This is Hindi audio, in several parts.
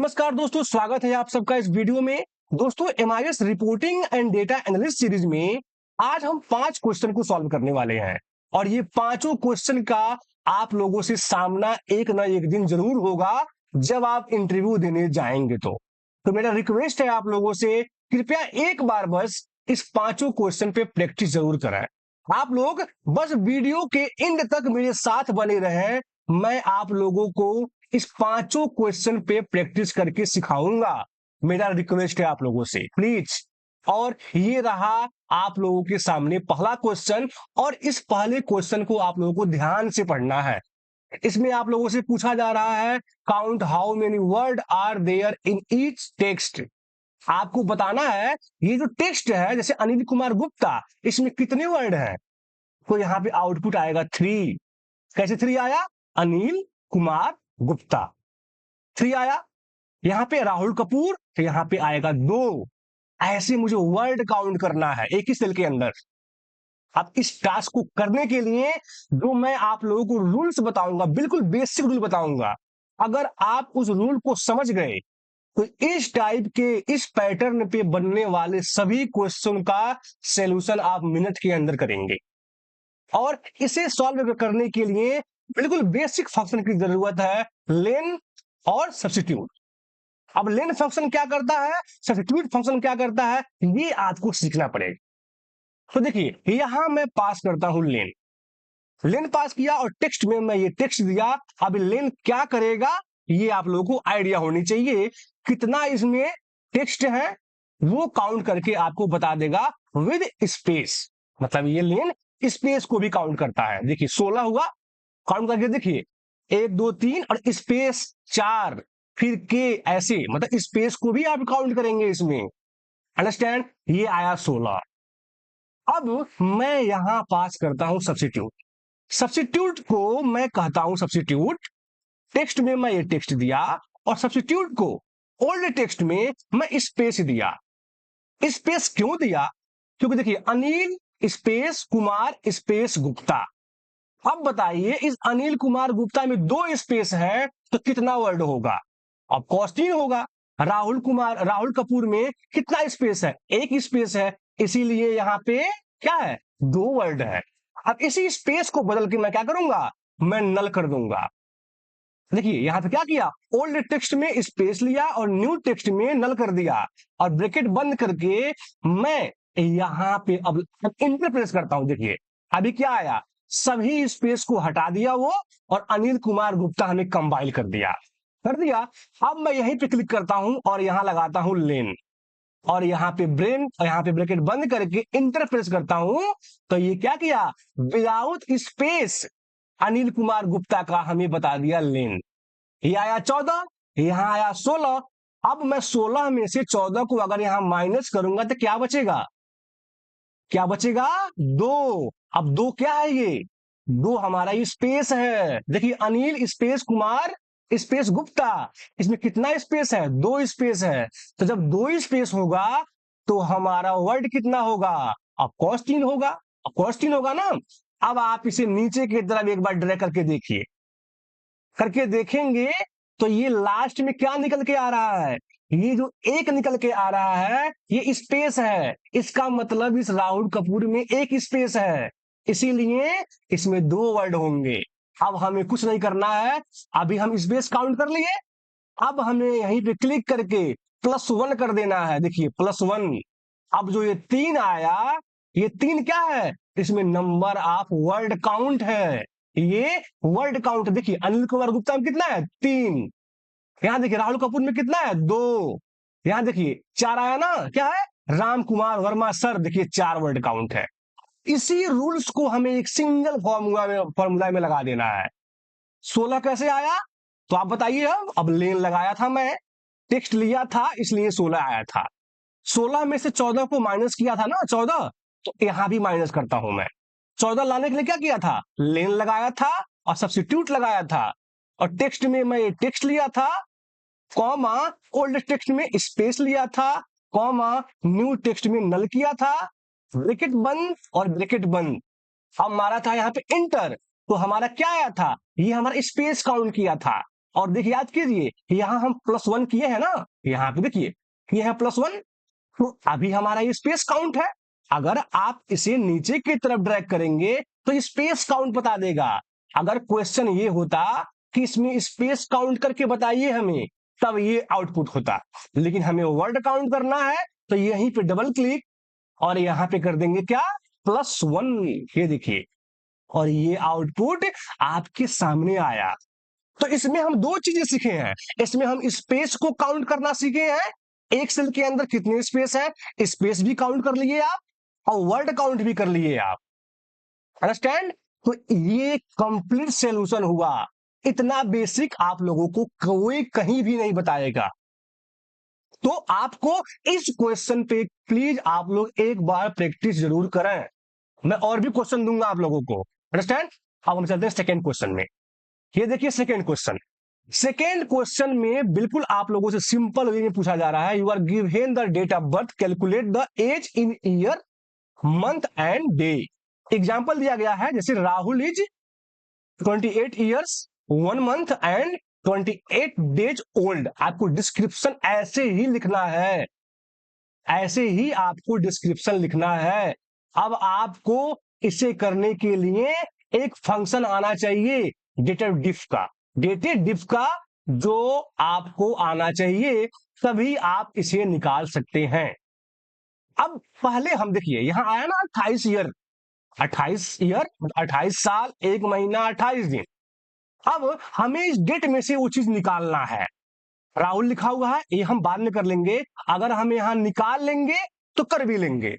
नमस्कार दोस्तों, स्वागत है आप सबका इस वीडियो में। दोस्तों, MIS reporting and data analyst series में आज हम 5 क्वेश्चन को सॉल्व करने वाले हैं और ये पांचों क्वेश्चन का आप लोगों से सामना एक ना एक दिन जरूर होगा जब आप इंटरव्यू देने जाएंगे। तो मेरा रिक्वेस्ट है आप लोगों से, कृपया एक बार बस इस पांचों क्वेश्चन पे प्रैक्टिस जरूर करें। आप लोग बस वीडियो के एंड तक मेरे साथ बने रहें। मैं आप लोगों को इस पांचों क्वेश्चन पे प्रैक्टिस करके सिखाऊंगा। मेरा रिक्वेस्ट है आप लोगों से, प्लीज। और ये रहा आप लोगों के सामने पहला क्वेश्चन, और इस पहले क्वेश्चन को आप लोगों को ध्यान से पढ़ना है। इसमें आप लोगों से पूछा जा रहा है, count how many word are there in each text. आपको बताना है ये जो टेक्स्ट है, जैसे अनिल कुमार गुप्ता, इसमें कितने वर्ड हैं। तो यहाँ पे आउटपुट आएगा 3। कैसे 3 आया? अनिल कुमार गुप्ता 3 आया। यहां पे राहुल कपूर, तो यहां पे आएगा 2। ऐसे मुझे वर्ड काउंट करना है एक ही सेल के अंदर। अब इस टास्क को करने के लिए जो मैं आप लोगों को रूल्स बताऊंगा, बिल्कुल बेसिक रूल बताऊंगा, अगर आप उस रूल को समझ गए तो इस टाइप के, इस पैटर्न पे बनने वाले सभी क्वेश्चन का सॉल्यूशन आप मिनट के अंदर करेंगे। और इसे सॉल्व करने के लिए बिल्कुल बेसिक फंक्शन की जरूरत है, लेन और सब्स्टिट्यूट। अब लेन फंक्शन क्या करता है, सब्स्टिट्यूट फंक्शन क्या करता है, ये आपको सीखना पड़ेगा। तो देखिए, यहां मैं पास करता हूं लेन। लेन पास किया और टेक्स्ट में मैं ये टेक्स्ट दिया। अब लेन क्या करेगा, ये आप लोगों को आइडिया होनी चाहिए। कितना इसमें टेक्स्ट है वो काउंट करके आपको बता देगा विद स्पेस। मतलब ये लेन स्पेस को भी काउंट करता है। देखिए 16 हुआ, काउंट करके देखिए 1 2 3 और स्पेस 4, फिर के, ऐसे मतलब स्पेस को भी आप काउंट करेंगे इसमें। अंडरस्टैंड? ये आया 16। अब मैं यहां पास करता हूं सब्स्टिट्यूट। सब्स्टिट्यूट को मैं कहता हूं सब्स्टिट्यूट। टेक्स्ट में मैं ये टेक्स्ट दिया और सब्स्टिट्यूट को ओल्ड टेक्स्ट में मैं स्पेस दिया। स्पेस क्यों दिया? क्योंकि देखिए अनिल स्पेस कुमार स्पेस गुप्ता। अब बताइए, इस अनिल कुमार गुप्ता में 2 स्पेस है तो कितना वर्ड होगा? ऑफ कोर्स 3 होगा। राहुल कपूर में कितना स्पेस है? 1 स्पेस है, इसीलिए यहां पे क्या है, 2 वर्ड है। अब इसी स्पेस को बदल के मैं क्या करूंगा, मैं नल कर दूंगा। देखिए यहां पे क्या किया, ओल्ड टेक्स्ट में स्पेस लिया और न्यू टेक्स्ट में नल कर दिया, और ब्रैकेट बंद करके मैं यहां पे अब इंटर प्रेस करता हूं। देखिए अभी क्या आया, सभी स्पेस को हटा दिया वो, और अनिल कुमार गुप्ता हमें कंबाइल कर दिया। अब मैं यहीं पे क्लिक करता हूं और यहां लगाता हूं लेन, और यहां पे ब्रेन, और यहां पे ब्रैकेट बंद करके इंटर प्रेस करता हूं। तो ये क्या किया, विदाउट स्पेस अनिल कुमार गुप्ता का हमें बता दिया लेन। ये आया 14, यहां आया 16। अब मैं 16 में से 14 को अगर यहां माइनस करूंगा तो क्या बचेगा, क्या बचेगा, 2। अब 2 क्या है, ये 2 हमारा स्पेस है। देखिए अनिल स्पेस कुमार स्पेस गुप्ता, इसमें कितना स्पेस है, 2 स्पेस है। तो जब 2 स्पेस होगा तो हमारा वर्ड कितना होगा, ऑफ कोर्स 3 होगा। ऑफ कोर्स 3 होगा ना। अब आप इसे नीचे की तरफ एक बार ड्रैग करके देखिए, करके देखेंगे तो ये लास्ट में क्या निकल के आ रहा है, ये जो एक निकल के आ रहा है ये स्पेस है। इसका मतलब इस राहुल कपूर में 1 स्पेस है, इसीलिए इसमें 2 वर्ड होंगे। अब हमें कुछ नहीं करना है, अभी हम स्पेस काउंट कर लिए। अब हमें यहीं पे क्लिक करके +1 कर देना है। देखिए +1। अब जो ये 3 आया, ये 3 क्या है, इसमें नंबर ऑफ वर्ड काउंट है। ये वर्ड काउंट देखिए, अनिल कुमार गुप्ता में कितना है, 3। यहां देखिए राहुल कपूर में कितना है, 2। यहां देखिए 4 आया ना, क्या है, राम कुमार वर्मा सर, देखिए 4 वर्ड काउंट है। इसी रूल्स को हमें एक सिंगल फॉर्मूला में लगा देना है। 16 कैसे आया, तो आप बताइए। अब लेन लगाया था मैं, टेक्स्ट लिया था, इसलिए 16 आया था। 16 में से 14 को माइनस किया था ना, 14, तो यहां भी माइनस करता हूं मैं। 14 लाने के लिए क्या किया था, लेन लगाया था और सब्स्टिट्यूट लगाया था, और टेक्स्ट में मैं टेक्स्ट लिया था, कॉमा ओल्ड टेक्स्ट में स्पेस लिया था, कॉमा न्यू टेक्स्ट में नल किया था, ब्रैकेट बंद और ब्रैकेट बंद। अब मारा था यहाँ पे इंटर, तो हमारा क्या आया था, ये हमारा स्पेस काउंट किया था। और देखिए याद कीजिए, यहां हम +1 किए हैं ना, यहां पे देखिए किए हैं +1, तो अभी हमारा ये स्पेस काउंट है। अगर आप इसे नीचे की तरफ ड्रैग करेंगे तो स्पेस काउंट बता देगा। अगर क्वेश्चन ये होता कि इसमें स्पेस काउंट करके बताइए हमें, तब ये आउटपुट होता, लेकिन हमें वर्ड काउंट करना है, तो यहीं पे डबल क्लिक और यहां पे कर देंगे क्या, +1, ये देखिए, और ये आउटपुट आपके सामने आया। तो इसमें हम दो चीजें सीखे हैं। इसमें हम स्पेस को काउंट करना सीखे हैं, एक सेल के अंदर कितने स्पेस है, स्पेस भी काउंट कर लिए आप और वर्ड काउंट भी कर लिए आप। अंडरस्टैंड? तो ये कंप्लीट सॉल्यूशन हुआ। इतना बेसिक आप लोगों को कोई कहीं भी नहीं बताएगा। तो आपको इस क्वेश्चन पे प्लीज आप लोग एक बार प्रैक्टिस जरूर करें। मैं और भी क्वेश्चन दूंगा आप लोगों को। अंडरस्टैंड? अब हम चलते हैं सेकेंड क्वेश्चन में। ये देखिए सेकेंड क्वेश्चन। सेकेंड क्वेश्चन में बिल्कुल आप लोगों से सिंपल वे में पूछा जा रहा है, you are given the date of birth, calculate the age in year, month and day. Example दिया गया है, जैसे Rahul is 28 years 1 month and 28 days old. आपको डिस्क्रिप्शन ऐसे ही लिखना है, ऐसे ही आपको डिस्क्रिप्शन लिखना है। अब आपको इसे करने के लिए एक फंक्शन आना चाहिए डेटेड डिफ का, डेटेड डिफ का जो आपको आना चाहिए, तभी आप इसे निकाल सकते हैं। अब पहले हम देखिए यहां आया ना 28 ईयर, 28 ईयर 28 साल 1 महीना 28 दिन। अब हमें इस डेट में से वो चीज निकालना है। राहुल लिखा हुआ है, ये हम बाद में कर लेंगे। अगर हम यहां निकाल लेंगे तो कर भी लेंगे,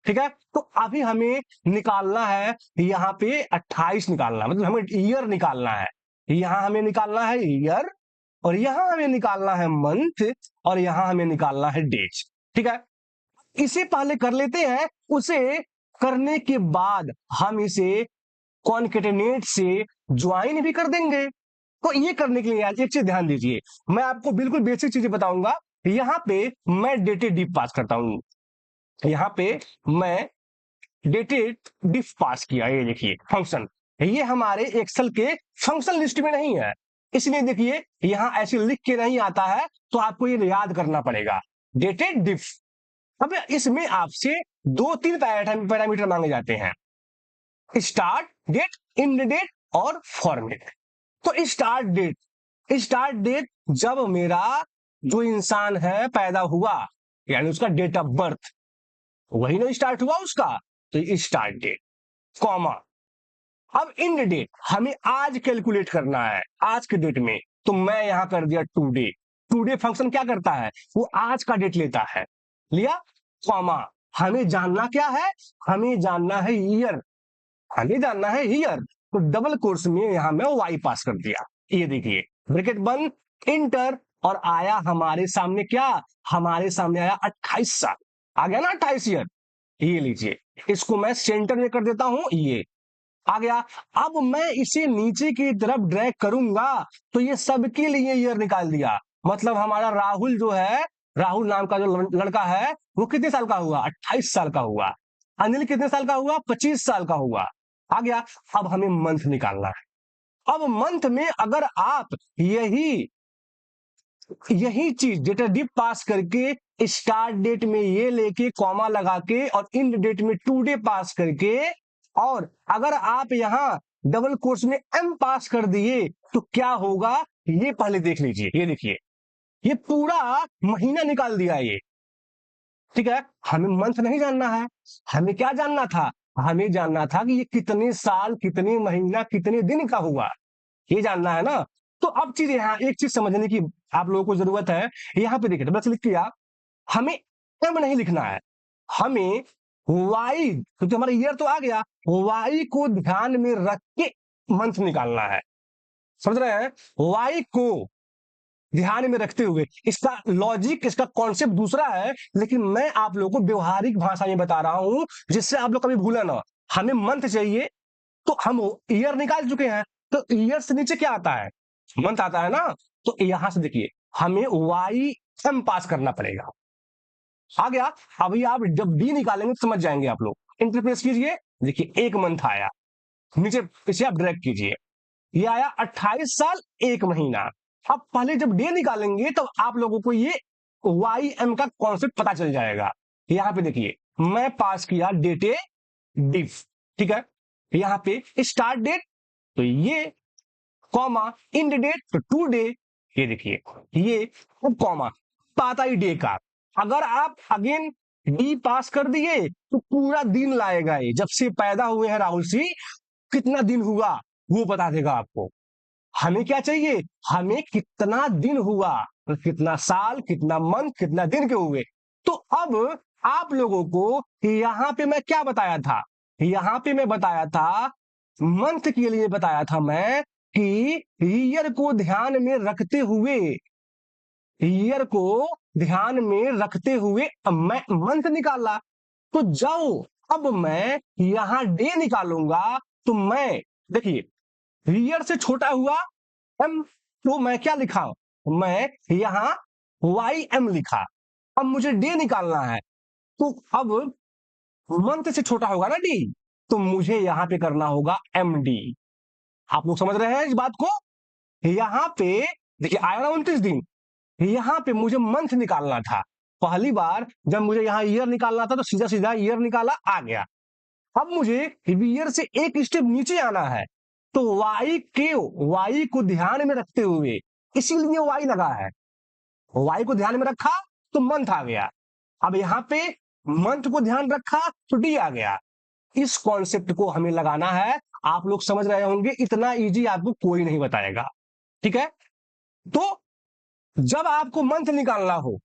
ठीक है। तो अभी हमें निकालना है, यहाँ पे 28 निकालना, मतलब हमें ईयर निकालना है। यहां हमें निकालना है ईयर, और यहां हमें निकालना है मंथ, और यहां हमें निकालना है डेज, ठीक है। इसे पहले कर लेते हैं, उसे करने के बाद हम इसे कॉन्केटेनेट से ज्वाइन भी कर देंगे। तो ये करने के लिए आज एक चीज ध्यान दीजिए, मैं आपको बिल्कुल बेसिक चीजें बताऊंगा। यहां पे मैं डेटेड डिफ पास करता हूं, यहां पे मैं डेटेड डिफ पास किया, ये देखिए फंक्शन, ये हमारे एक्सेल के फंक्शन लिस्ट में नहीं है, इसलिए देखिए यहां ऐसे लिख के नहीं आता है, तो आपको ये याद करना पड़ेगा डेटेड डिफ। अब इसमें आपसे 2-3 पैरामीटर मांगे जाते हैं, स्टार्ट डेट, एंड डेट और फॉर्मेट। तो स्टार्ट डेट जब मेरा जो इंसान है पैदा हुआ, यानी उसका डेट ऑफ बर्थ, वही ना स्टार्ट हुआ उसका, तो स्टार्ट डेट, कॉमा। अब एंड डेट हमें आज कैलकुलेट करना है, आज के डेट में, तो मैं यहां कर दिया टुडे। टुडे फंक्शन क्या करता है, वो आज का डेट लेता है, लिया, कॉमा। हमें जानना क्या है, हमें जानना है ईयर, हमें जानना है ईयर, तो डबल कोर्स में यहां मैं वाई पास कर दिया। ये देखिए ब्रैकेट बंद, इंटर, और आया हमारे सामने क्या, हमारे सामने आया 28 साल, आ गया ना 28 ईयर। ये लीजिए, इसको मैं सेंटर में कर देता हूं, ये आ गया। अब मैं इसे नीचे की तरफ ड्रैग करूंगा तो ये सबके लिए ईयर निकाल दिया, मतलब हमारा राहुल जो है, राहुल नाम का जो लड़का है, वो कितने साल का हुआ, 28 साल का हुआ। अनिल कितने साल का हुआ, 25 साल का हुआ, आ गया। अब हमें मंथ निकालना है। अब मंथ में अगर आप यही यही चीज डेटा डिप पास करके स्टार्ट डेट में ये लेके कॉमा लगा के और इंड डेट में टुडे पास करके, और अगर आप यहां डबल कोर्स में एम पास कर दिए तो क्या होगा, ये पहले देख लीजिए। ये देखिए, ये पूरा महीना निकाल दिया ये, ठीक है। हमें मंथ नहीं जानना है, हमें क्या जानना था, हमें जानना था कि ये कितने साल, कितने महीना, कितने दिन का हुआ, ये जानना है ना। तो अब चीज यहां एक चीज समझने की आप लोगों को जरूरत है, यहां पे देखिए डबल क्लिक किया, हमें एम नहीं लिखना है, हमें वाई, क्योंकि हमारा ईयर तो आ गया, वाई को ध्यान में रख के मंथ निकालना है, समझ रहे हैं। वाई को ध्यान में रखते हुए, इसका लॉजिक, इसका कॉन्सेप्ट दूसरा है, लेकिन मैं आप लोगों को व्यवहारिक भाषा में बता रहा हूं, जिससे आप लोग कभी भूला ना। हमें मंथ चाहिए, तो हम ईयर निकाल चुके हैं, तो ईयर से नीचे क्या आता है, मंथ आता है ना। तो यहां से देखिए हमें वाई एम पास करना पड़ेगा, आ गया। अभी आप जब डी निकालेंगे तो समझ जाएंगे आप लोग। इंटरप्रेस कीजिए, देखिए एक मंथ आया, नीचे इसे आप ड्रैग कीजिए, ये आया 28 साल 1 महीना, अब पहले जब डे निकालेंगे तब आप लोगों को ये वाई एम का कॉन्सेप्ट पता चल जाएगा। यहां पे देखिए मैं पास किया डेटे डिफ, ठीक है, यहां पे स्टार्ट डेट तो ये, कॉमा इंड डेट तो टू डे, ये देखिए ये कॉमा पाता ही डे का। अगर आप अगेन डी पास कर दिए तो पूरा दिन लाएगा, ये जब से पैदा हुए हैं राहुल सिंह कितना दिन हुआ वो बता देगा आपको। हमें क्या चाहिए, हमें कितना दिन हुआ, तो कितना साल, कितना मंथ, कितना दिन के हुए। तो अब आप लोगों को यहां पे मैं क्या बताया था, यहां पे मैं बताया था मंथ के लिए बताया था मैं कि ईयर को ध्यान में रखते हुए, ईयर को ध्यान में रखते हुए अब मैं मंथ निकाला। तो जाओ अब मैं यहां डे निकालूंगा तो मैं देखिए ईयर से छोटा हुआ एम, तो मैं क्या लिखा, मैं यहां वाई एम लिखा। अब मुझे डे निकालना है तो अब मंथ से छोटा होगा ना डी, तो मुझे यहां पे करना होगा एम डी। आप लोग समझ रहे हैं इस बात को। यहां पे देखिए आया ना 29 दिन, यहां पे मुझे मंथ निकालना था। पहली बार जब मुझे यहां ईयर निकालना था तो सीधा सीधा ईयर निकाला, आ गया। अब मुझे ईयर से एक स्टेप नीचे आना है तो वाई को ध्यान में रखते हुए, इसीलिए वाई लगा है, वाई को ध्यान में रखा तो मंथ आ गया। अब यहां पे मंथ को ध्यान रखा तो डी आ गया। इस कॉन्सेप्ट को हमें लगाना है। आप लोग समझ रहे होंगे, इतना इजी आपको कोई नहीं बताएगा, ठीक है। तो जब आपको मंथ निकालना हो,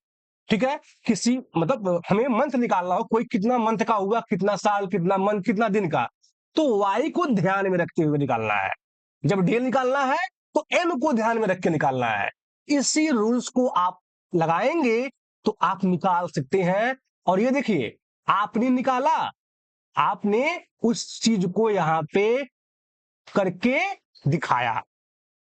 ठीक है, किसी मतलब हमें मंथ निकालना हो, कोई कितना मंथ का हुआ, कितना साल, कितना मंथ, कितना दिन का, तो वाई को ध्यान में रखते हुए निकालना है। जब डे निकालना है तो एम को ध्यान में रख के निकालना है। इसी रूल्स को आप लगाएंगे तो आप निकाल सकते हैं। और ये देखिए आपने निकाला, आपने उस चीज को यहां पे करके दिखाया।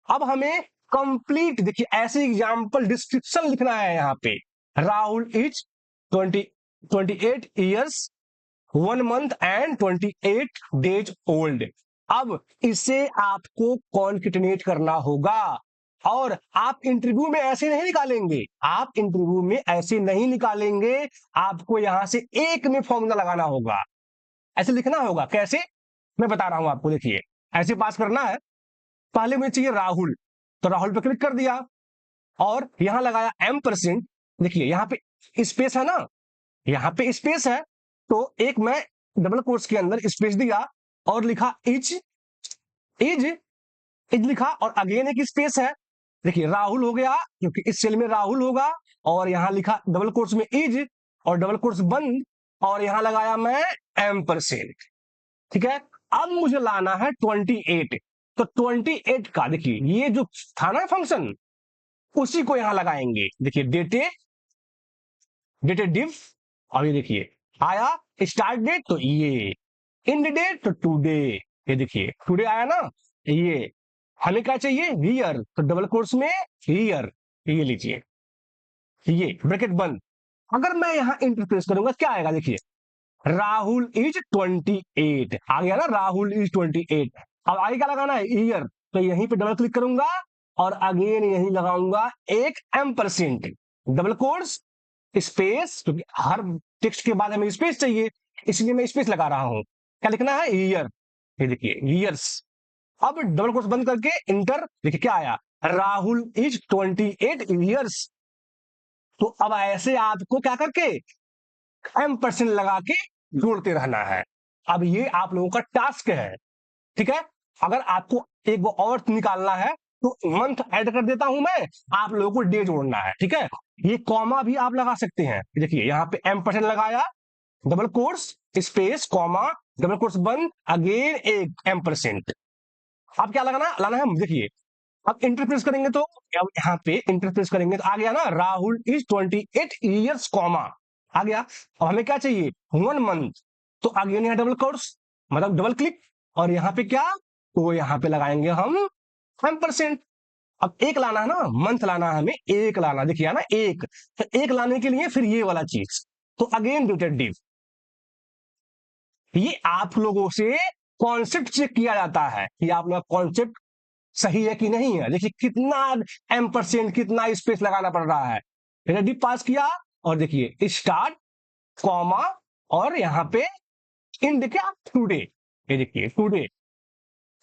अब हमें कंप्लीट देखिए ऐसे एग्जाम्पल डिस्क्रिप्शन लिखना है यहाँ पे। Rahul is 28 years 1 month and 28 days old. अब इसे आपको कॉन्केटिनेट करना होगा। और आप इंटरव्यू में ऐसे नहीं निकालेंगे, आप इंटरव्यू में ऐसे नहीं निकालेंगे, आपको यहां से एक में फॉर्मूला लगाना होगा, ऐसे लिखना होगा। कैसे, मैं बता रहा हूं आपको, देखिए ऐसे पास करना है। पहले मुझे चाहिए राहुल, तो राहुल पे क्लिक कर दिया और यहां लगाया M%। देखिए यहां पे स्पेस है ना, यहां पे स्पेस है, तो एक मैं डबल कोट्स के अंदर स्पेस दिया और लिखा इज, इज इज लिखा और अगेन एक स्पेस है। देखिए राहुल हो गया क्योंकि इस सेल में राहुल होगा, और यहां लिखा डबल कोट्स में इज और डबल कोट्स बंद, और यहां लगाया मैं M%, ठीक है। अब मुझे लाना है 28, तो 28 का देखिए ये जो था ना फंक्शन, उसी को यहां लगाएंगे। देखिए डेटे, डेटे डिफ, और ये देखिए आया स्टार्ट डेट तो ये, इंड डेट तो टुडे, ये देखिए टुडे आया ना। ये हमें क्या चाहिए, ईयर, तो डबल कोर्स में ईयर, ये लीजिए, ये ब्रैकेट बंद। अगर मैं यहां इंटरप्रेस करूंगा क्या आएगा, देखिए राहुल इज 28 आ गया ना, राहुल इज 28। अब आगे क्या लगाना है, ईयर, तो यहीं पे डबल क्लिक करूंगा और अगेन यहीं लगाऊंगा एक M%, डबल कोट्स स्पेस, क्योंकि हर टेक्स्ट के बाद हमें स्पेस चाहिए, इसलिए मैं स्पेस लगा रहा हूं। क्या लिखना है, ईयर, ये देखिए ईयर्स। अब डबल कोट्स बंद करके इंटर, देखिए क्या आया, राहुल इज 28 ईयर्स। तो अब ऐसे आपको क्या करके M% लगा के जोड़ते रहना है। अब ये आप लोगों का टास्क है, ठीक है। अगर आपको एक वो और निकालना है तो मंथ ऐड कर देता हूं मैं, आप लोगों को डे जोड़ना है, ठीक है। ये कॉमा भी आप लगा सकते हैं, देखिए यहाँ पे M% लगाया, double course space comma, double course बंद, अगेन एक M%। अब क्या लगाना लाना है, देखिए अब इंटरप्रेस करेंगे तो अब यहाँ पे इंटरप्रेस करेंगे तो आ गया ना, राहुल इज 28 ईयर्स कॉमा, आ गया। अब हमें क्या चाहिए, 1 मंथ, तो अगेन यहाँ डबल कोर्स मतलब डबल क्लिक, और यहाँ पे क्या, तो यहाँ पे लगाएंगे हम M%। अब एक लाना है ना, मंथ लाना है हमें, एक लाना, देखिए ना एक, तो एक लाने के लिए फिर ये वाला चीज, तो अगेन डेटेड डिव। ये आप लोगों से कॉन्सेप्ट चेक किया जाता है कि आप लोग कॉन्सेप्ट सही है कि नहीं है। देखिए कितना M%, कितना स्पेस लगाना पड़ रहा है। रेडी पास किया और देखिए स्टार्ट, कॉमा, और यहां पे इंड क्या, टुडे। ये देखिए टुडे,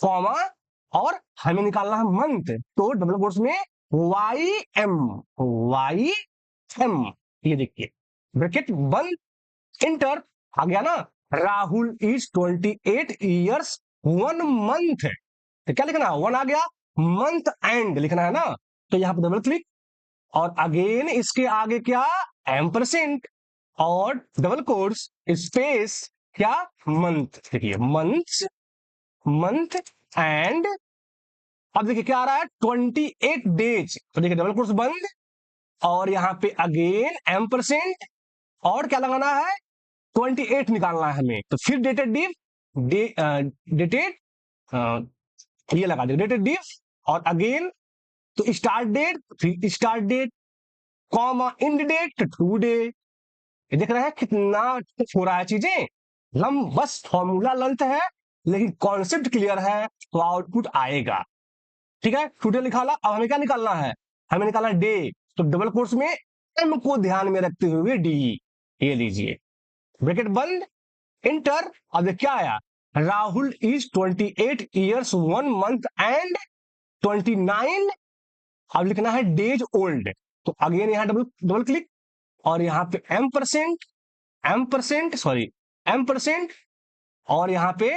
कॉमा, और हमें निकालना है मंथ, तो डबल कोट्स में YM, YM। ये देखिए ब्रैकेट बंद, इंटर, आ गया ना। राहुल इज 28 ईयर्स 1 मंथ, तो क्या लिखना है, 1 आ गया, मंथ एंड लिखना है ना, तो यहां पर डबल क्लिक, और अगेन इसके आगे क्या, M%, और डबल कोट्स स्पेस क्या, मंथ। देखिए मंथ, मंथ एंड, अब देखिए क्या आ रहा है, 28 डेज, तो देखिए डबल कोट्स बंद, और यहां पे अगेन M%, और क्या लगाना है, 28 निकालना है हमें, तो फिर डेटेड डिव, डेटेड, ये लगा दे डेटेड डिव, और अगेन तो स्टार्ट डेट, फिर start date, comma end date, today. ये देख रहे हैं कितना हो रहा है चीजें, बस फॉर्मूला लेंथ है, लेकिन कॉन्सेप्ट क्लियर है तो आउटपुट आएगा। ठीक है, टुडे निकाला, अब हमें क्या निकालना है, हमें निकालना डे, तो डबल कोर्स में एम को ध्यान में रखते हुए डी, ये लीजिए ब्रैकेट बंद, इंटर। अब ये क्या आया, Rahul is 28 years 1 month and 29, अब लिखना है डेज ओल्ड, तो अगेन यहां डबल डबल क्लिक, और यहां पे M%, सॉरी M%, और यहां पे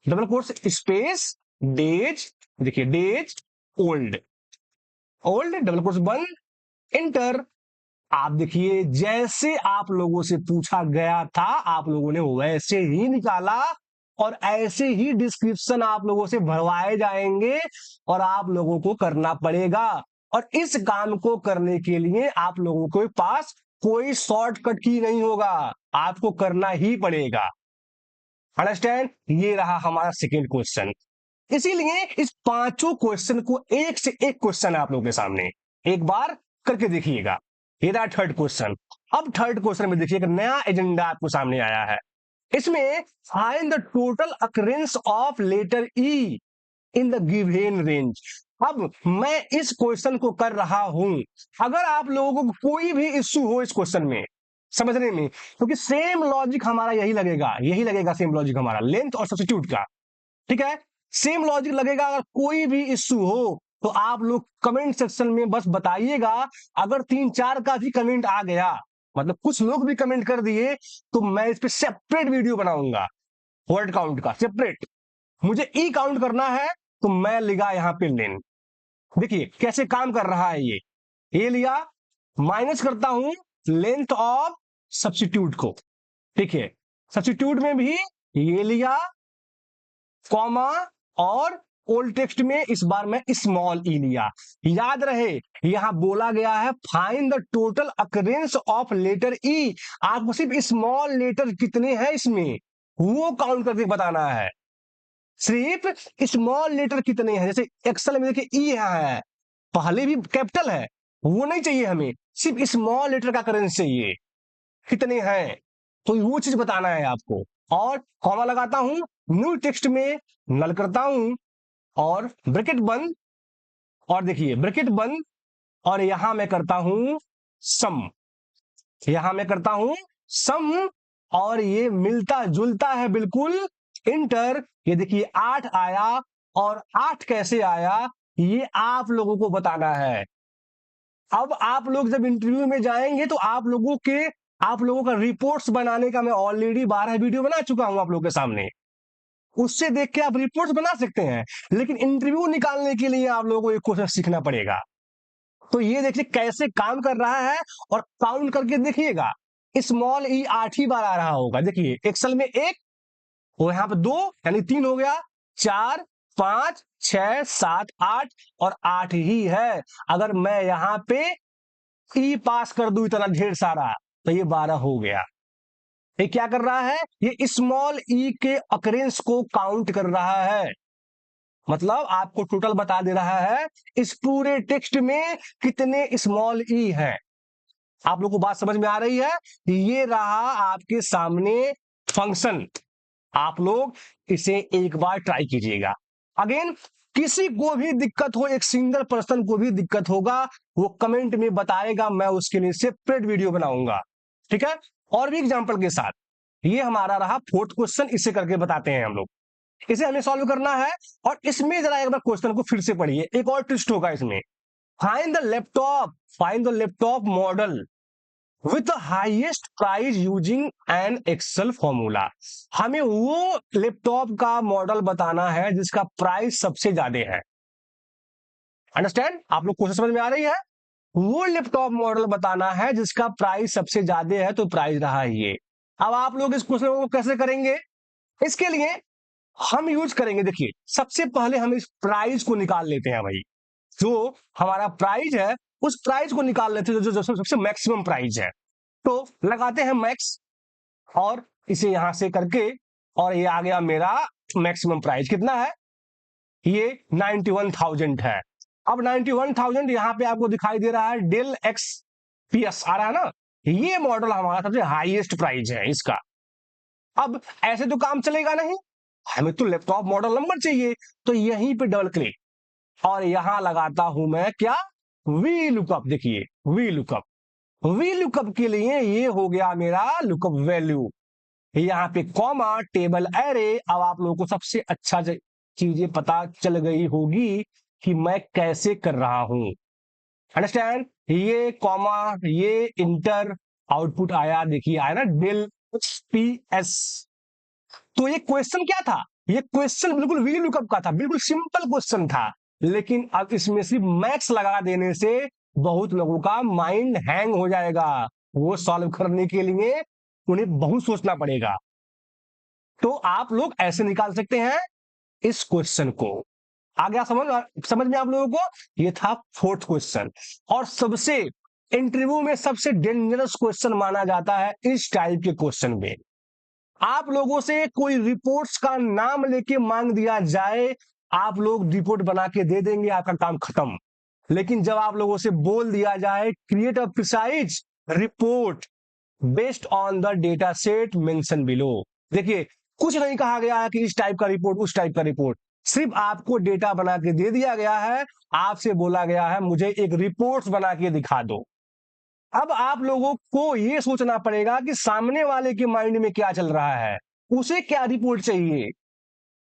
डबल कोर्स स्पेस डेज, देखिए days old, old double course बंद, इंटर। आप देखिए जैसे आप लोगों से पूछा गया था आप लोगों ने वैसे ही निकाला, और ऐसे ही डिस्क्रिप्शन आप लोगों से भरवाए जाएंगे, और आप लोगों को करना पड़ेगा। और इस काम को करने के लिए आप लोगों के पास कोई शॉर्टकट की नहीं होगा, आपको करना ही पड़ेगा। अंडरस्टैंड, ये रहा हमारा सेकेंड क्वेश्चन। इसीलिए इस पांचों क्वेश्चन को एक से एक क्वेश्चन है आप लोगों के सामने, एक बार करके देखिएगा। ये रहा थर्ड क्वेश्चन। अब थर्ड क्वेश्चन में देखिए एक नया एजेंडा आपको सामने आया है, इसमें find the total occurrence of letter E in the given range. अब मैं इस क्वेश्चन को कर रहा हूं, अगर आप लोगों को कोई भी इश्यू हो इस क्वेश्चन में समझने में, क्योंकि सेम लॉजिक हमारा यही लगेगा सेम लॉजिक हमारा लेंथ और सब्स्टिट्यूट का। ठीक है, सेम लॉजिक लगेगा। अगर कोई भी इश्यू हो तो आप लोग कमेंट सेक्शन में बस बताइएगा। अगर 3-4 का भी कमेंट आ गया, मतलब कुछ लोग भी कमेंट कर दिए, तो मैं इस पे सेपरेट वीडियो बनाऊंगा, वर्ड काउंट का सेपरेट। मुझे ई काउंट करना है, तो मैं लिखा यहां पे लेन। देखिए कैसे काम कर रहा है ये लिया, माइनस करता हूं लेंथ ऑफ सब्स्टिट्यूट को। ठीक है, सब्स्टिट्यूट में भी ये लिया, कॉमा, और ओल्ड टेक्स्ट में इस बार मैं स्मॉल ई लिया। याद रहे यहां बोला गया है find the total occurrence of letter E, आपको सिर्फ स्मॉल लेटर कितने हैं इसमें वो काउंट करके बताना है, सिर्फ स्मॉल लेटर कितने हैं। जैसे एक्सेल में देखिए ई है, पहले भी कैपिटल है, वो नहीं चाहिए हमें, सिर्फ स्मॉल लेटर का करेंस चाहिए, कितने हैं, तो वो चीज बताना है आपको। और कॉमा लगाता हूं, न्यू टेक्स्ट में नल करता हूं, और ब्रैकेट बंद, और देखिए ब्रैकेट बंद, और यहां मैं करता हूं सम, यहां मैं करता हूं सम, और ये मिलता जुलता है बिल्कुल, इंटर। ये देखिए 8 आया, और 8 कैसे आया ये आप लोगों को बताना है। अब आप लोग जब इंटरव्यू में जाएंगे तो आप लोगों का रिपोर्ट्स बनाने का मैं ऑलरेडी 12 वीडियो बना चुका हूं आप लोगों के सामने, उससे देख के आप रिपोर्ट्स बना सकते हैं, लेकिन इंटरव्यू निकालने के लिए आप लोगों को एक क्वेश्चन सीखना पड़ेगा। तो ये देखिए कैसे काम कर रहा है, और काउंट करके देखिएगा, स्मॉल ई 8 ही बार आ रहा होगा। देखिए एक्सेल में 1, और यहां पे 2, यानी 3 हो गया, 4, 5, 6, 7, 8, और 8 ही है। अगर मैं यहां पे ई पास कर दूं इतना ढेर सारा, तो ये 12 हो गया। ये क्या कर रहा है, ये स्मॉल ई के अकरेंस को काउंट कर रहा है, मतलब आपको टोटल बता दे रहा है इस पूरे टेक्स्ट में कितने स्मॉल ई हैं। आप लोग को बात समझ में आ रही है, ये रहा आपके सामने फंक्शन, आप लोग इसे एक बार ट्राई कीजिएगा। अगेन किसी को भी दिक्कत हो, एक सिंगल पर्सन को भी दिक्कत होगा, वो कमेंट में बताएगा, मैं उसके लिए सेपरेट वीडियो बनाऊंगा। ठीक है, और भी एग्जांपल के साथ। ये हमारा रहा फोर्थ क्वेश्चन, इसे करके बताते हैं हम लोग। इसे हमें सॉल्व करना है, और इसमें जरा एक बार क्वेश्चन को फिर से पढ़िए, एक और ट्विस्ट होगा इसमें। Find the laptop model with the highest price using an Excel formula. हमें वो लैपटॉप का मॉडल बताना है जिसका प्राइस सबसे ज्यादा है। अंडरस्टैंड? आप लोग क्वेश्चन समझ में आ रही है? वो लैपटॉप मॉडल बताना है जिसका प्राइस सबसे ज्यादा है, तो प्राइस रहा ये। अब आप लोग इस क्वेश्चन को कैसे करेंगे? इसके लिए हम यूज करेंगे, देखिए सबसे पहले हम इस प्राइस को निकाल लेते हैं भाई। जो हमारा प्राइस है उस प्राइस को निकाल लेते हैं, जो सबसे मैक्सिमम प्राइस है। तो लगाते हैं मैक्स, और इसे यहां से करके, और ये आ गया मेरा मैक्सिमम प्राइस। कितना है? ये 91,000 है। अब 91,000 यहां पे आपको दिखाई दे रहा है, डेल एक्स पीएस आ रहा है ना, ये मॉडल हमारा सबसे हाईएस्ट प्राइस है इसका। अब ऐसे तो काम चलेगा नहीं, हमें तो लैपटॉप मॉडल नंबर चाहिए। तो यहीं पे डबल क्लिक, और यहां लगाता हूं मैं क्या? V lookup. देखिए वी लुकअप के लिए ये हो गया मेरा लुकअप वैल्यू। यहाँ पे कॉमा, टेबल एरे। अब आप लोगों को सबसे अच्छा चीजें पता चल गई होगी कि मैं कैसे कर रहा हूं। अंडरस्टैंड? ये कॉमा, ये इंटर, आउटपुट आया, देखिए आया ना, डेल पीएस। तो ये क्वेश्चन क्या था? ये क्वेश्चन बिल्कुल वी लुकअप का था, बिल्कुल सिंपल क्वेश्चन था। लेकिन अब इसमें सिर्फ मैक्स लगा देने से बहुत लोगों का माइंड हैंग हो जाएगा। वो सॉल्व करने के लिए उन्हें बहुत सोचना पड़ेगा। तो आप लोग ऐसे निकाल सकते हैं इस क्वेश्चन को। आ गया समझ में आप लोगों को? ये था फोर्थ क्वेश्चन, और सबसे इंटरव्यू में सबसे डेंजरस क्वेश्चन माना जाता है इस टाइप के क्वेश्चन में। आप लोगों से कोई रिपोर्ट्स का नाम लेके मांग दिया जाए, आप लोग रिपोर्ट बना के दे देंगे, आपका काम खत्म। लेकिन जब आप लोगों से बोल दिया जाए create a precise report based on the data set mention below, देखिए कुछ नहीं कहा गया है कि इस टाइप का रिपोर्ट, उस टाइप का रिपोर्ट, सिर्फ आपको डेटा बना के दे दिया गया है। आपसे बोला गया है मुझे एक रिपोर्ट बना के दिखा दो। अब आप लोगों को यह सोचना पड़ेगा कि सामने वाले के माइंड में क्या चल रहा है, उसे क्या रिपोर्ट चाहिए।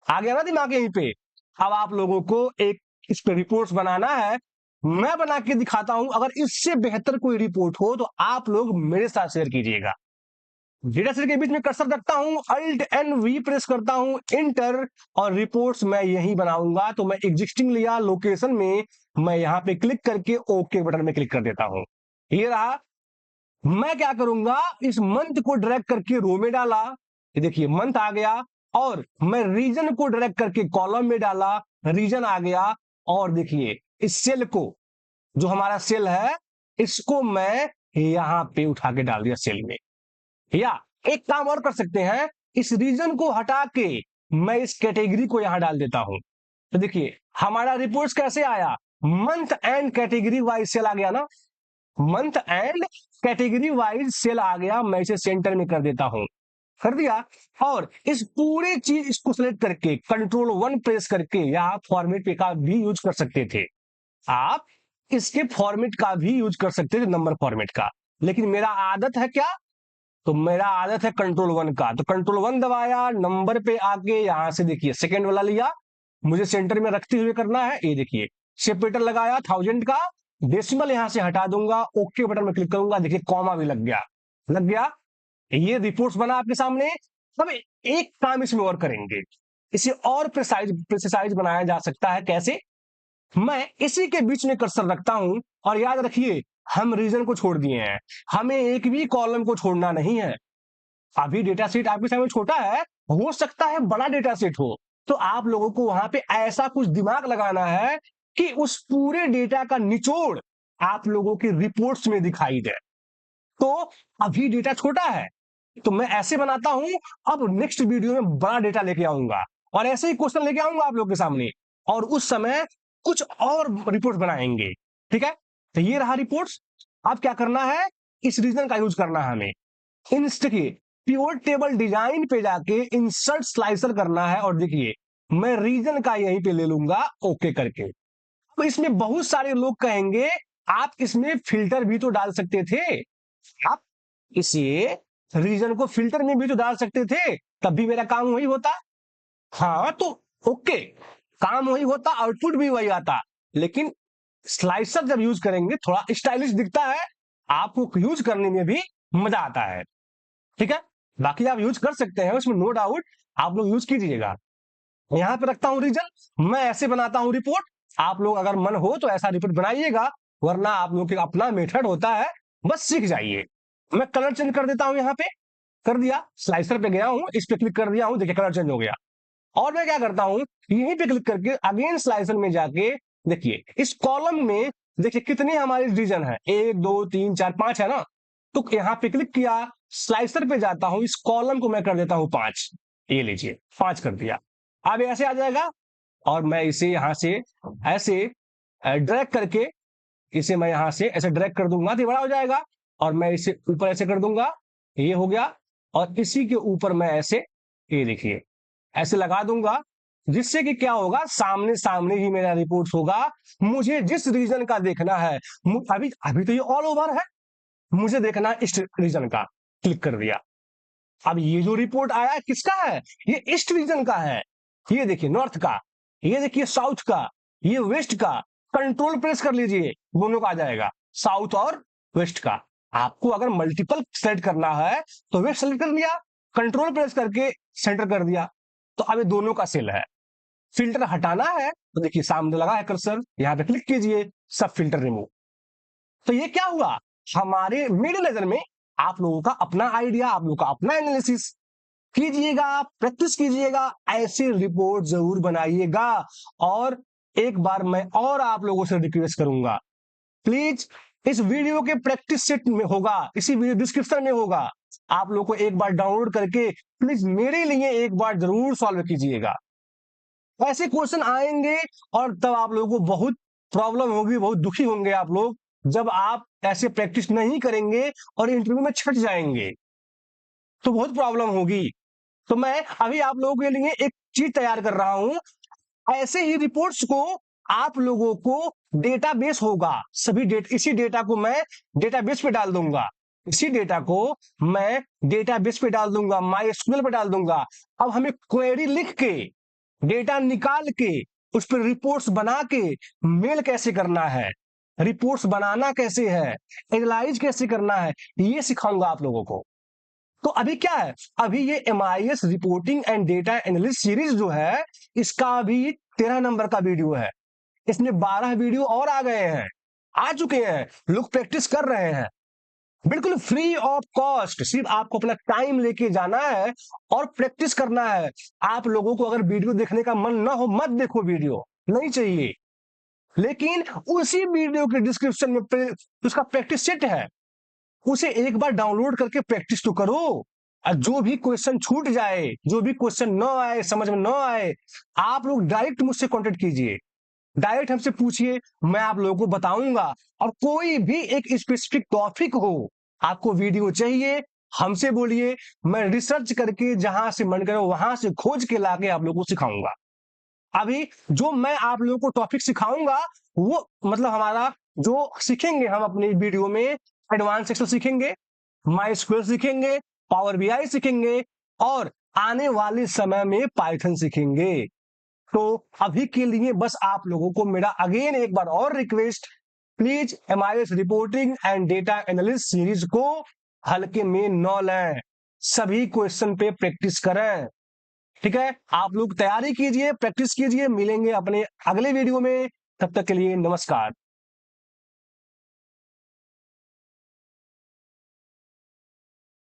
आ गया ना दिमाग यहीं पे? अब आप लोगों को एक इस पे रिपोर्ट्स बनाना है, मैं बना के दिखाता हूं। अगर इससे बेहतर कोई रिपोर्ट हो तो आप लोग मेरे साथ शेयर कीजिएगा। डेटा सेट के बीच में कर्सर रखता हूं, अल्ट एन वी प्रेस करता हूं, इंटर, और रिपोर्ट्स मैं यही बनाऊंगा। तो मैं एग्जिस्टिंग लिया लोकेशन में, मैं यहां पे क्लिक करके ओके बटन में क्लिक कर देता हूं। ये रहा। मैं क्या करूंगा, इस मंथ को ड्रैग करके रो में डाला, ये देखिए मंथ आ गया, और मैं रीजन को ड्रैग करके कॉलम में डाला, रीजन आ गया। और देखिए इस सेल को, जो हमारा सेल है, इसको मैं यहां पे उठा के डाल दिया सेल में। या एक काम और कर सकते हैं, इस रीजन को हटा के मैं इस कैटेगरी को यहां डाल देता हूं। तो देखिए हमारा रिपोर्ट्स कैसे आया, month and category wise sale आ गया ना, month and category wise sale आ गया। मैं इसे सेंटर में कर देता हूं, कर दिया। और इस पूरे चीज इसको सिलेक्ट करके कंट्रोल 1 प्रेस करके, या फॉर्मेट पे का भी यूज कर सकते थे आप, इसके फॉर्मेट का भी यूज कर सकते थे, नंबर फॉर्मेट का। लेकिन मेरा आदत है क्या, तो मेरा आदत है कंट्रोल 1 का। तो कंट्रोल 1 दबाया, नंबर पे आके यहां से देखिए सेकंड वाला लिया, मुझे सेंटर में रखते हुए करना है। ये देखिए सेपरेटर लगाया 1000 का, डेसिमल यहां से हटा दूंगा, ओके बटन में क्लिक करूंगा, देखिए कॉमा भी लग गया, लग गया। ये रिपोर्ट्स बना आपके सामने। अब एक काम इसमें और करेंगे, इसे और प्रिसाइज बनाया जा सकता है। कैसे? मैं इसी के बीच में कर्सर रखता हूं, और याद रखिए हम रीजन को छोड़ दिए हैं, हमें एक भी कॉलम को छोड़ना नहीं है। अभी डेटा सेट आपके सामने छोटा है, हो सकता है बड़ा डेटा सेट हो, तो आप लोगों को वहां पे ऐसा कुछ दिमाग लगाना है कि उस पूरे डेटा का निचोड़ आप लोगों की रिपोर्ट्स में दिखाई दे। तो अभी डेटा छोटा है, तो मैं ऐसे बनाता हूं। अब नेक्स्ट वीडियो में बड़ा डेटा लेके आऊंगा, और ऐसे ही क्वेश्चन लेके आऊंगा आप लोग के सामने, और उस समय कुछ और रिपोर्ट बनाएंगे। ठीक है, तो ये रहा रिपोर्ट्स। अब क्या करना है, इस रीजन का यूज करना है हमें। इंस्ट के प्योर टेबल डिजाइन पे जाके इंसर्ट स्लाइसर करना है, और देखिए मैं रीजन का यहीं पे ले लूंगा ओके करके। तो इसमें बहुत सारे लोग कहेंगे आप इसमें फिल्टर भी तो डाल सकते थे, आप इसे रीजन को फिल्टर में भी तो डाल सकते थे, तब भी मेरा काम वही होता। हाँ तो ओके, काम वही होता, आउटपुट भी वही आता, लेकिन स्लाइसर जब यूज करेंगे थोड़ा स्टाइलिश दिखता है, आपको यूज करने में भी मजा आता है। ठीक है, बाकी आप यूज कर सकते हैं, उसमें नो डाउट, आप लोग यूज कीजिएगा। यहां पे रखता हूं रीजन, मैं ऐसे बनाता हूं रिपोर्ट, आप लोग अगर मन हो तो ऐसा रिपोर्ट बनाइएगा, वरना आप लोग का अपना मेथड होता है, बस सीख जाइए। मैं कलर चेंज कर देता हूं, यहां पे कर दिया, स्लाइसर पे गया हूं, इस पे क्लिक कर दिया हूं, देखिए कलर चेंज हो गया। और मैं क्या करता हूं, यहीं पे क्लिक करके अगेन स्लाइसर में जाके देखिए इस कॉलम में देखिए कितने हमारे रीजन है, 1 2 3 4 5 है ना। तो यहां पे क्लिक किया, स्लाइसर पे जाता हूं, इस कॉलम को मैं कर देता हूं 5, ये लीजिए 5 कर दिया। अब ऐसे आ जाएगा, और मैं इसे यहां से ऐसे ड्रैग करके, इसे मैं यहां से ऐसे ड्रैग कर दूंगा तो बड़ा हो जाएगा, और मैं इसे ऊपर ऐसे कर दूंगा, ये हो गया। और इसी के ऊपर मैं ऐसे, ये देखिए ऐसे लगा दूंगा, जिससे कि क्या होगा, सामने सामने ही मेरा रिपोर्ट होगा। मुझे जिस रीजन का देखना है, अभी अभी तो ये ऑल ओवर है, मुझे देखना है इस रीजन का, क्लिक कर दिया। अब ये जो रिपोर्ट आया किसका है, ये ईस्ट रीजन का है, ये देखिए नॉर्थ का, ये देखिए साउथ का, ये वेस्ट का। कंट्रोल प्रेस कर लीजिए, दोनों का आ जाएगा, साउथ और वेस्ट का। आपको अगर मल्टीपल सेलेक्ट करना है तो वेस्ट सेलेक्ट कर लिया, कंट्रोल प्रेस करके सेंटर कर दिया, तो अब ये दोनों का सेल है। फिल्टर हटाना है तो देखिए सामने लगा है कर्सर, यहां पे क्लिक कीजिए, सब फिल्टर रिमूव। तो ये क्या हुआ, हमारे मेरे नजर में आप लोगों का अपना आइडिया, आप लोगों का अपना एनालिसिस कीजिएगा, प्रैक्टिस कीजिएगा, ऐसे रिपोर्ट जरूर बनाइएगा। और एक बार मैं और आप लोगों से रिक्वेस्ट करूंगा, प्लीज इस वीडियो के प्रैक्टिस सेट में होगा, इसी वीडियो डिस्क्रिप्शन में होगा, आप लोग को एक बार डाउनलोड करके प्लीज मेरे लिए एक बार जरूर सॉल्व कीजिएगा। ऐसे क्वेश्चन आएंगे और तब आप लोगों को बहुत प्रॉब्लम होगी, बहुत दुखी होंगे आप लोग, जब आप ऐसे प्रैक्टिस नहीं करेंगे और इंटरव्यू में छट जाएंगे तो बहुत प्रॉब्लम होगी। तो मैं अभी आप लोगों के लिए एक चीज तैयार कर रहा हूं, ऐसे ही रिपोर्ट्स को आप लोगों को डेटाबेस होगा, सभी इसी डेटा को मैं डेटाबेस पे डाल दूंगा, इसी डेटा को मैं डेटाबेस पे डाल दूंगा, माई एसक्यूएल पे डाल दूंगा। अब हमें क्वेरी लिख के, डेटा निकाल के, उस पर रिपोर्ट्स बना के मेल कैसे करना है, रिपोर्ट्स बनाना कैसे है, एनालाइज कैसे करना है, ये सिखाऊंगा आप लोगों को। तो अभी क्या है, अभी ये MIS reporting and data analyst series जो है, इसका अभी 13 नंबर का वीडियो है, इसमें 12 वीडियो और आ गए हैं, आ चुके हैं, लोग प्रैक्टिस कर रहे हैं, बिल्कुल फ्री ऑफ कॉस्ट। सिर्फ आपको अपना टाइम लेके जाना है और प्रैक्टिस करना है। आप लोगों को अगर वीडियो देखने का मन ना हो, मत देखो, वीडियो नहीं चाहिए, लेकिन उसी वीडियो के डिस्क्रिप्शन में उसका प्रैक्टिस सेट है, उसे एक बार डाउनलोड करके प्रैक्टिस तो करो। और जो भी क्वेश्चन छूट जाए, जो भी क्वेश्चन न आए, समझ में न आए, आप लोग डायरेक्ट मुझसे कांटेक्ट कीजिए, डायरेक्ट हमसे पूछिए, मैं आप लोगों को बताऊंगा। और कोई भी एक स्पेसिफिक टॉपिक हो, आपको वीडियो चाहिए, हमसे बोलिए, मैं रिसर्च करके जहां से मन करे वहां से खोज के लाके आप लोगों को सिखाऊंगा। अभी जो मैं आप लोगों को टॉपिक सिखाऊंगा, वो मतलब हमारा जो सीखेंगे हम अपनी वीडियो में, एडवांस एक्सेल सीखेंगे, माई स्क्वेयर सीखेंगे, पावर BI सीखेंगे, और आने वाले समय में पाइथन सीखेंगे। तो अभी के लिए बस आप लोगों को मेरा अगेन एक बार और request, please MIS reporting and data analyst series को हल्के में न लें, सभी क्वेश्चन पे प्रैक्टिस करें। ठीक है, आप लोग तैयारी कीजिए, प्रैक्टिस कीजिए, मिलेंगे अपने अगले वीडियो में, तब तक के लिए नमस्कार।